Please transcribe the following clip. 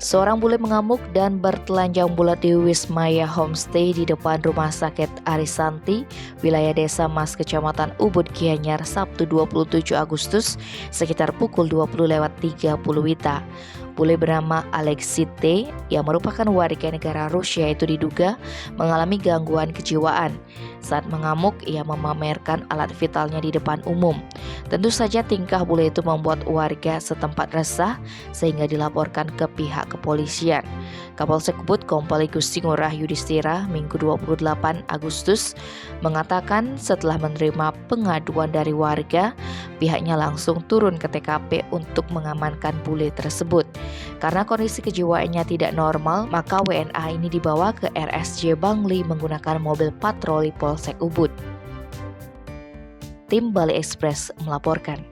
Seorang bule mengamuk dan bertelanjang bulat di Wismaya Homestay di depan Rumah Sakit Arisanti, wilayah Desa Mas, Kecamatan Ubud, Gianyar, Sabtu 27 Agustus sekitar pukul 20.30 WITA. Bule bernama Alexei T yang merupakan warga negara Rusia itu diduga mengalami gangguan kejiwaan. Saat mengamuk, ia memamerkan alat vitalnya di depan umum. Tentu saja tingkah bule itu membuat warga setempat resah sehingga dilaporkan ke pihak kepolisian. Kapolsek Ubud Kompol Gusti Ngurah Yudhistira Minggu 28 Agustus mengatakan setelah menerima pengaduan dari warga, pihaknya langsung turun ke TKP untuk mengamankan bule tersebut. Karena kondisi kejiwaannya tidak normal, maka WNA ini dibawa ke RSJ Bangli menggunakan mobil patroli Polsek Ubud. Tim Bali Express melaporkan.